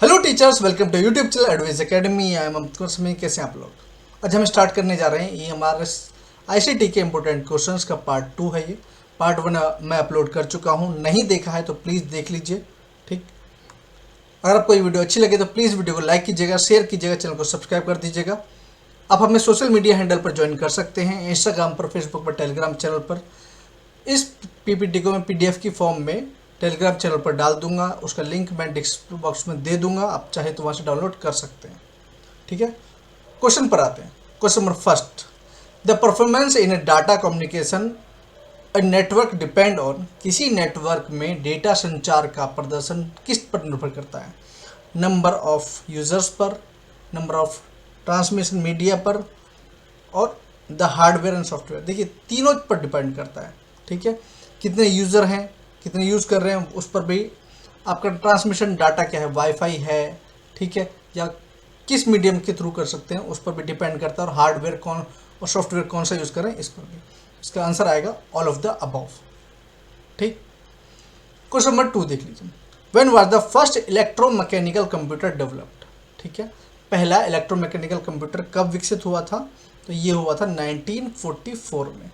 Hello teachers, welcome to YouTube channel advice academy. I am Amit Kumar. कैसे हैं आप लोग? आज हम स्टार्ट करने जा रहे हैं। ये हमारे आईसीटी के इंपॉर्टेंट क्वेश्चंस का पार्ट 2 है। ये पार्ट 1 मैं अपलोड कर चुका हूँ, नहीं देखा है तो प्लीज़ देख लीजिए। ठीक, अगर आपको ये वीडियो अच्छी लगे तो प्लीज़ वीडियो को लाइक कीजिएगा, शेयर कीजिएगा, चैनल को सब्सक्राइब कर दीजिएगा। आप हमें सोशल मीडिया हैंडल पर ज्वाइन कर सकते हैं, इंस्टाग्राम पर, फेसबुक पर, टेलीग्राम चैनल पर। इस पीपीटी को मैं पीडीएफ की फॉर्म में टेलीग्राम चैनल पर डाल दूंगा, उसका लिंक मैं डिस्क्रिप्शन बॉक्स में दे दूंगा, आप चाहे तो वहाँ से डाउनलोड कर सकते हैं। ठीक है, क्वेश्चन पर आते हैं। Question number first, the performance in A data communication a network depend on. किसी नेटवर्क में डेटा संचार का प्रदर्शन किस पर निर्भर करता है? नंबर ऑफ यूजर्स पर, नंबर ऑफ ट्रांसमिशन मीडिया पर, और द हार्डवेयर एंड सॉफ्टवेयर। देखिए, तीनों पर डिपेंड करता है। ठीक है, कितने यूज़र हैं, कितने यूज़ कर रहे हैं, उस पर भी आपका ट्रांसमिशन डाटा क्या है, वाईफाई है, ठीक है, या किस मीडियम के थ्रू कर सकते हैं, उस पर भी डिपेंड करता है। और हार्डवेयर कौन और सॉफ्टवेयर कौन सा यूज़ करें, इस पर भी। इसका आंसर आएगा ऑल ऑफ द अबव। ठीक, क्वेश्चन नंबर 2 देख लीजिए। When was the first electromechanical computer developed? ठीक है, पहला इलेक्ट्रोमैकेनिकल कंप्यूटर कब विकसित हुआ था? तो ये हुआ था 1944 में।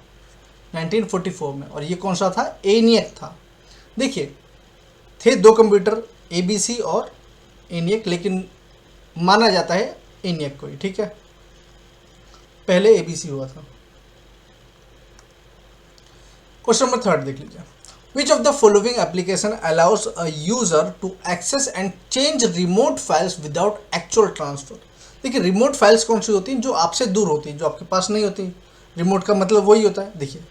1944 में। और ये कौन सा था? एनियक था। देखिए, थे दो कंप्यूटर, एबीसी और एनियक, लेकिन माना जाता है एनियक को ही। ठीक है, पहले एबीसी हुआ था। क्वेश्चन नंबर 3 देख लीजिए। Which of the following application allows a user to access and change remote files without actual transfer? देखिए, रिमोट फाइल्स कौन सी होती हैं? जो आपसे दूर होती हैं, जो आपके पास नहीं होती। रिमोट का मतलब वही होता है। देखिए,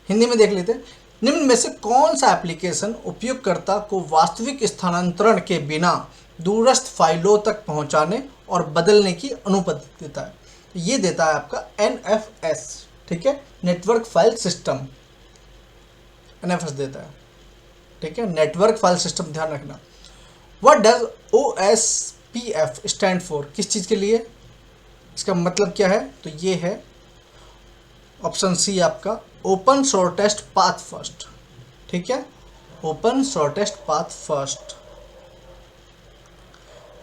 हिंदी में देख लेते हैं। निम्न में से कौन सा एप्लीकेशन उपयोगकर्ता को वास्तविक स्थानांतरण के बिना दूरस्थ फाइलों तक पहुंचाने और बदलने की अनुमति देता है? ये देता है आपका NFS। ठीक है, नेटवर्क फाइल सिस्टम, NFS देता है। ठीक है, नेटवर्क फाइल सिस्टम, ध्यान रखना। What does OSPF stand for? किस चीज़ के लिए? इसका मतलब क्या है? तो ये है ऑप्शन सी आपका, ओपन शॉर्टेस्ट पाथ फर्स्ट। ठीक है, open shortest path first.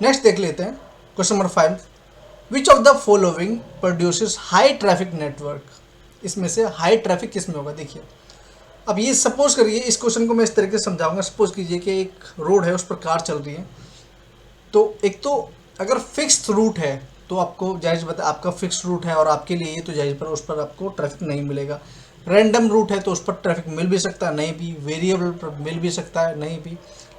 Next देख लेते हैं question number 5। Which of the following produces high traffic network? इसमें से हाई ट्रैफिक किस में होगा? देखिए, अब ये सपोज करिए, इस क्वेश्चन को मैं इस तरीके से समझाऊंगा। सपोज कीजिए कि एक रोड है, उस पर कार चल रही है। तो एक तो अगर फिक्स्ड रूट है तो आपको जाहिर बात है, आपका फिक्स्ड रूट है और आपके लिए ये तो जाहिर पर उस पर आपको ट्रैफिक नहीं मिलेगा। रैंडम रूट है तो उस पर ट्रैफिक मिल भी सकता है, नहीं भी। वेरिएबल पर मिल भी सकता है, नहीं भी।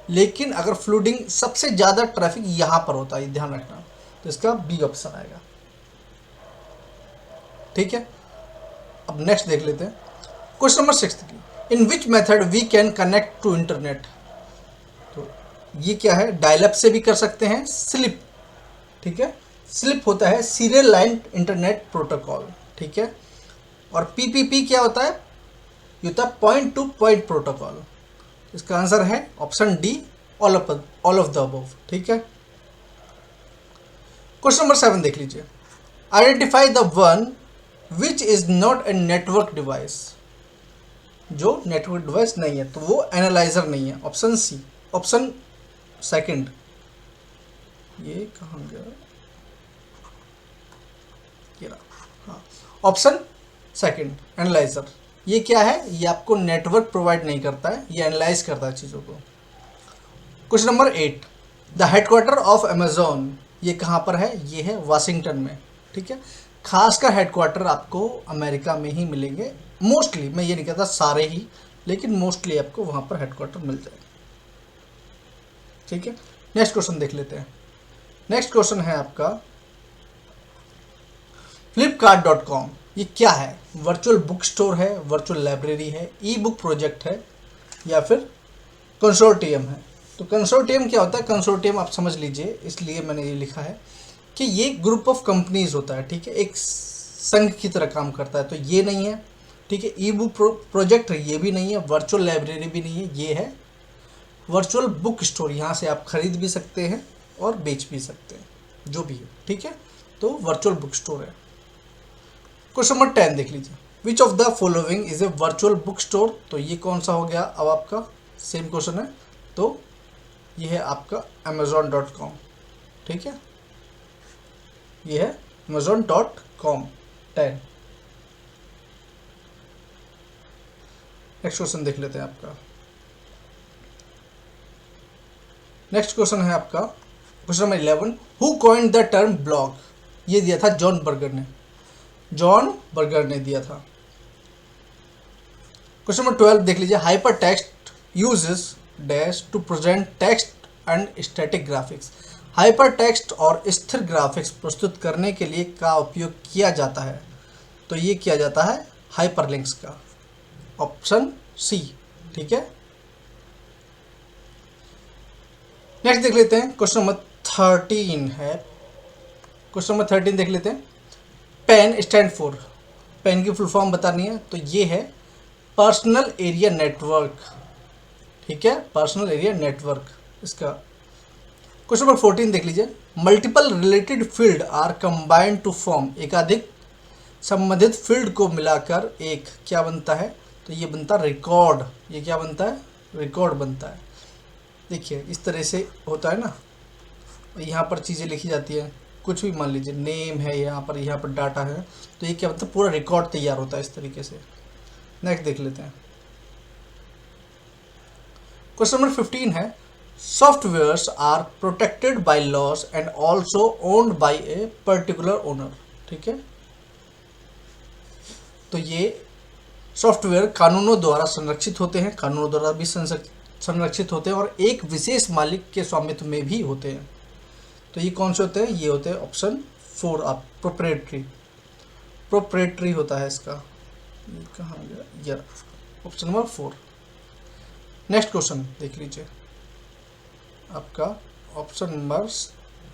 लेकिन अगर फ्लूडिंग, सबसे ज़्यादा ट्रैफिक यहाँ पर होता है, ध्यान रखना। तो इसका बी ऑप्शन आएगा। ठीक है, अब नेक्स्ट देख लेते हैं question number 6। In which method we can connect to internet? तो ये क्या है? डायलअप से भी कर सकते हैं, स्लिप। ठीक है, स्लिप होता है सीरियल लाइन इंटरनेट प्रोटोकॉल। ठीक है, और PPP क्या होता है? ये होता है पॉइंट टू पॉइंट प्रोटोकॉल। इसका आंसर है option D, all of the above. ठीक है, क्वेश्चन नंबर 7 देख लीजिए। Identify the one which is not a network device. जो नेटवर्क डिवाइस नहीं है तो वो एनालाइजर नहीं है। Option C, option second. ये कहाँ गया? हाँ, ऑप्शन सेकंड, एनालाइजर। ये क्या है? ये आपको नेटवर्क प्रोवाइड नहीं करता है, ये एनालाइज करता है चीज़ों को। Question number 8, the headquarter of Amazon, ये कहाँ पर है? ये है वाशिंगटन में। ठीक है, खासकर हेडक्वार्टर आपको अमेरिका में ही मिलेंगे मोस्टली। मैं ये नहीं कहता सारे ही, लेकिन मोस्टली आपको वहाँ पर हेडक्वार्टर मिल जाएगा। ठीक है, नेक्स्ट क्वेश्चन देख लेते हैं। नेक्स्ट क्वेश्चन है आपका, flipkart.com ये क्या है? वर्चुअल बुक स्टोर है, वर्चुअल लाइब्रेरी है, ई बुक प्रोजेक्ट है, या फिर कंसोर्टियम है? तो कंसोर्टियम क्या होता है? कंसोर्टियम आप समझ लीजिए, इसलिए मैंने ये लिखा है कि ये ग्रुप ऑफ कंपनीज होता है। ठीक है, एक संघ की तरह काम करता है। तो ये नहीं है। ठीक है, ई बुक प्रोजेक्ट है, ये भी नहीं है। वर्चुअल लाइब्रेरी भी नहीं है। ये है वर्चुअल बुक स्टोर, यहाँ से आप खरीद भी सकते हैं और बेच भी सकते हैं, जो भी है। ठीक है, तो वर्चुअल बुक स्टोर है। क्वेश्चन नंबर 10 देख लीजिए। Which of the following is a virtual book store? तो ये कौन सा हो गया? अब आपका सेम क्वेश्चन है, तो ये है आपका Amazon.com। ठीक है, ये है amazon.com 10। नेक्स्ट क्वेश्चन देख लेते हैं आपका। नेक्स्ट क्वेश्चन है आपका question number 11, who coined the term blog. ये दिया था जॉन बर्गर ने, दिया था। क्वेश्चन नंबर 12 देख लीजिए, hyper text uses dash to present text and static graphics. Hyper text और स्थिर ग्राफिक्स प्रस्तुत करने के लिए का उपयोग किया जाता है, तो ये किया जाता है हाइपरलिंक्स का, ऑप्शन सी। ठीक है, नेक्स्ट देख लेते हैं क्वेश्चन नंबर 13 है। क्वेश्चन नंबर 13 देख लेते हैं, पेन स्टैंड फॉर, पेन की फुल फॉर्म बतानी है, तो ये है पर्सनल एरिया नेटवर्क। ठीक है, पर्सनल एरिया नेटवर्क इसका। क्वेश्चन नंबर 14 देख लीजिए, multiple related field are combined to form, एकाधिक संबंधित फील्ड को मिलाकर एक क्या बनता है, तो ये बनता है रिकॉर्ड। ये क्या बनता है, रिकॉर्ड बनता है। देखिए इस तरह से होता है ना, यहाँ पर चीज़ें लिखी जाती है, कुछ भी मान लीजिए नेम है, यहाँ पर डाटा है, तो ये क्या मतलब पूरा रिकॉर्ड तैयार होता है इस तरीके से। नेक्स्ट देख लेते हैं, क्वेश्चन नंबर 15 है, softwares are protected by laws and also owned by a particular owner. ठीक है, तो ये सॉफ्टवेयर कानूनों द्वारा संरक्षित होते हैं, कानूनों द्वारा भी संरक्षित होते हैं और एक विशेष मालिक के स्वामित्व में भी होते हैं। तो ये कौन से होते हैं, ये होते हैं ऑप्शन 4 आप प्रोप्रेटरी होता है इसका। ये कहाँ गया, यार ऑप्शन नंबर 4। नेक्स्ट क्वेश्चन देख लीजिए आपका, ऑप्शन नंबर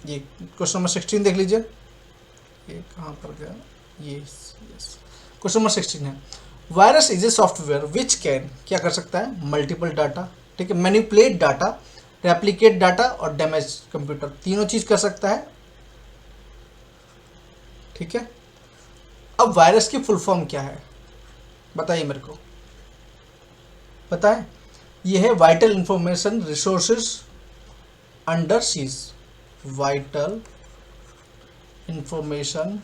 ये क्वेश्चन नंबर 16 देख लीजिए, ये कहाँ पर गया, ये क्वेश्चन नंबर 16 है, virus is a software which can, क्या कर सकता है, मल्टीपल डाटा, ठीक है, मैनिपुलेट डाटा, रेप्लिकेट डाटा और डैमेज कंप्यूटर, तीनों चीज कर सकता है। ठीक है, अब वायरस की फुल फॉर्म क्या है बताइए मेरे को, पता है, ये है vital information resources under seize, vital information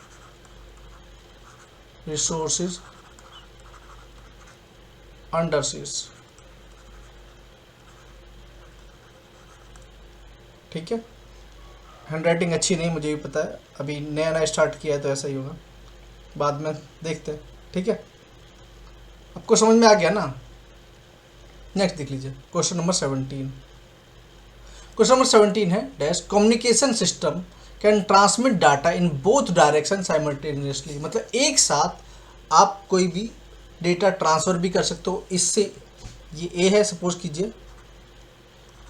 resources under seize. ठीक है, हैंडराइटिंग अच्छी नहीं, मुझे भी पता है, अभी नया नया स्टार्ट किया है तो ऐसा ही होगा, बाद में देखते हैं। ठीक है, आपको समझ में आ गया ना। नेक्स्ट देख लीजिए क्वेश्चन नंबर 17। क्वेश्चन नंबर 17 है, dash communication system can transmit data in both direction simultaneously, मतलब एक साथ आप कोई भी डेटा ट्रांसफ़र भी कर सकते हो। इससे ये ए है, सपोज कीजिए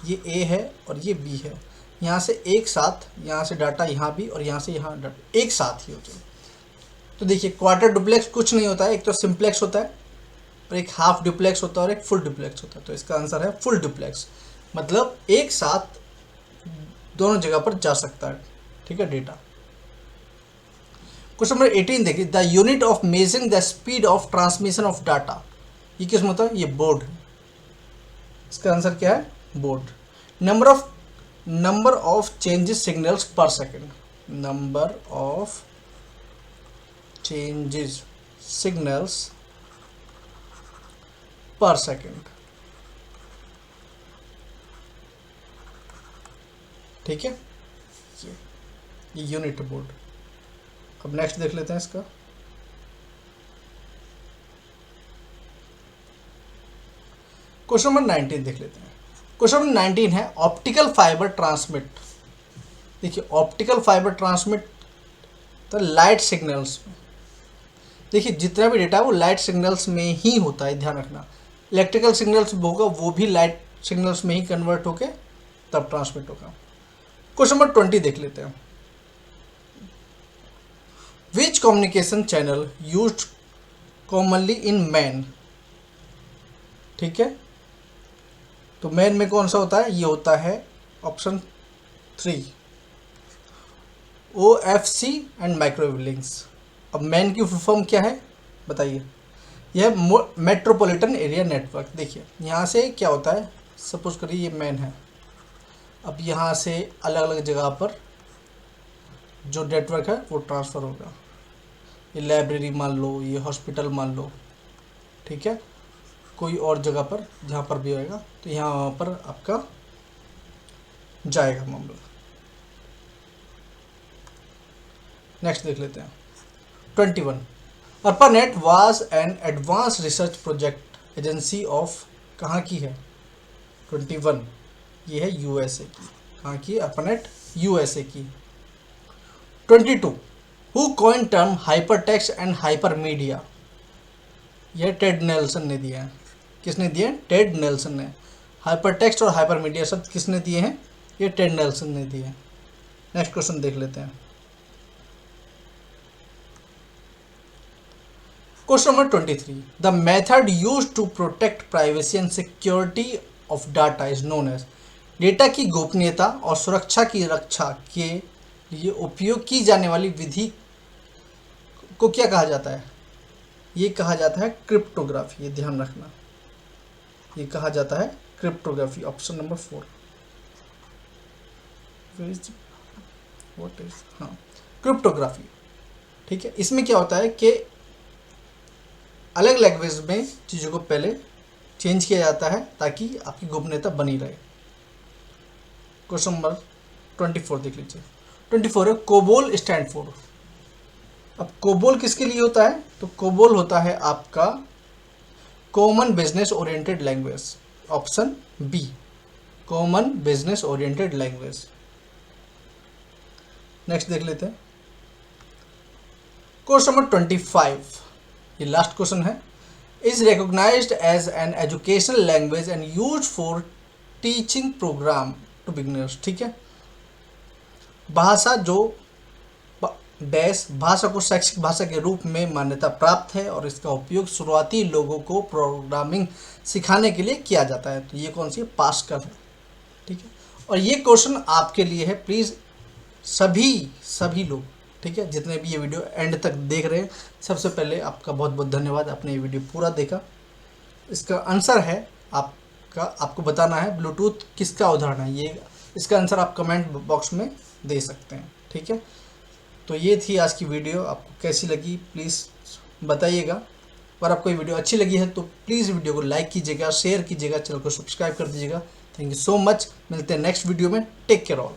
ये ए है और ये बी है, यहाँ से एक साथ, यहाँ से डाटा यहाँ भी और यहाँ से यहाँ डाटा एक साथ ही हो जाए। तो देखिए क्वार्टर डुप्लेक्स कुछ नहीं होता है, एक तो सिंप्लेक्स होता है और एक हाफ डुप्लेक्स होता है और एक फुल डुप्लेक्स होता है। तो इसका आंसर है फुल डुप्लेक्स, मतलब एक साथ दोनों जगह पर जा सकता है। ठीक है, डेटा। क्वेश्चन नंबर 18 देखिए, the unit of measuring the speed of transmission of data, ये किस में होता है, ये बोर्ड। इसका आंसर क्या है, baud. Number of changes signals per second, number of changes signals per second. ठीक है, ये यूनिट बोर्ड। अब नेक्स्ट देख लेते हैं इसका। क्वेश्चन नंबर 19 देख लेते हैं। क्वेश्चन नंबर 19 है, ऑप्टिकल फाइबर ट्रांसमिट। देखिए ऑप्टिकल फाइबर ट्रांसमिट तो लाइट सिग्नल्स में, देखिए जितना भी डेटा है वो लाइट सिग्नल्स में ही होता है, ध्यान रखना। इलेक्ट्रिकल सिग्नल्स होगा वो भी लाइट सिग्नल्स में ही कन्वर्ट होके तब ट्रांसमिट होगा। क्वेश्चन नंबर 20 देख लेते हैं, which communication channel used commonly in MAN. ठीक है, तो मैन में कौन सा होता है, ये होता है option 3 OFC and microwave links. अब मैन की फुल फॉर्म क्या है बताइए, यह मेट्रोपॉलिटन एरिया नेटवर्क। देखिए यहाँ से क्या होता है, सपोज करिए ये मैन है, अब यहाँ से अलग अलग जगह पर जो नेटवर्क है वो ट्रांसफ़र होगा। ये लाइब्रेरी मान लो, ये हॉस्पिटल मान लो, ठीक है, कोई और जगह पर जहाँ पर भी होएगा तो यहाँ पर आपका जाएगा मामला। नेक्स्ट देख लेते हैं 21। ARPANET was an advance research project agency of, कहाँ की है 21, ये है यूएसए की। कहाँ की? ARPANET यूएसए की। 22। Who coin term hypertext and hypermedia, यह टेड नेल्सन ने दिया है। किसने दिए? टेड नेल्सन ने। हाइपरटेक्स्ट और हाइपरमीडिया शब्द किसने दिए हैं? ये टेड नेल्सन ने दिए हैं। नेक्स्ट क्वेश्चन देख लेते हैं। Question number 23। The method use to protect privacy and security of data is known as, data की गोपनीयता और सुरक्षा की रक्षा के लिए उपयोग की जाने वाली विधि को क्या कहा जाता है? ये कहा जाता है क्रिप्टोग्राफी। ये ध्यान रखना, ये कहा जाता है cryptography. Option number 4। What is, हाँ, क्रिप्टोग्राफी। ठीक है, इसमें क्या होता है कि अलग लैंग्वेज में चीज़ों को पहले चेंज किया जाता है ताकि आपकी गोपनीयता बनी रहे। क्वेश्चन नंबर 24 देख लीजिए। 24 है कोबोल स्टैंड फॉर। अब कोबोल किसके लिए होता है? तो कोबोल होता है आपका common business oriented language. Option B, common business oriented language. Next देख लेते हैं क्वेश्चन नंबर 25। ये लास्ट क्वेश्चन है। Is recognised as an educational language and use for teaching program to beginners. ठीक है, भाषा जो डैश भाषा को शैक्षिक भाषा के रूप में मान्यता प्राप्त है और इसका उपयोग शुरुआती लोगों को प्रोग्रामिंग सिखाने के लिए किया जाता है। तो ये कौन सी? पास्कल है। ठीक है, और ये क्वेश्चन आपके लिए है। प्लीज़ सभी लोग, ठीक है, जितने भी ये वीडियो एंड तक देख रहे हैं, सबसे पहले आपका बहुत बहुत धन्यवाद, आपने ये वीडियो पूरा देखा। इसका आंसर है आपको बताना है ब्लूटूथ किसका उदाहरण है। ये इसका आंसर आप कमेंट बॉक्स में दे सकते हैं। ठीक है, तो ये थी आज की वीडियो। आपको कैसी लगी प्लीज़ बताइएगा। अगर आपको ये वीडियो अच्छी लगी है तो प्लीज़ वीडियो को लाइक कीजिएगा, शेयर कीजिएगा, चैनल को सब्सक्राइब कर दीजिएगा। Thank you so much. मिलते हैं नेक्स्ट वीडियो में। Take care all.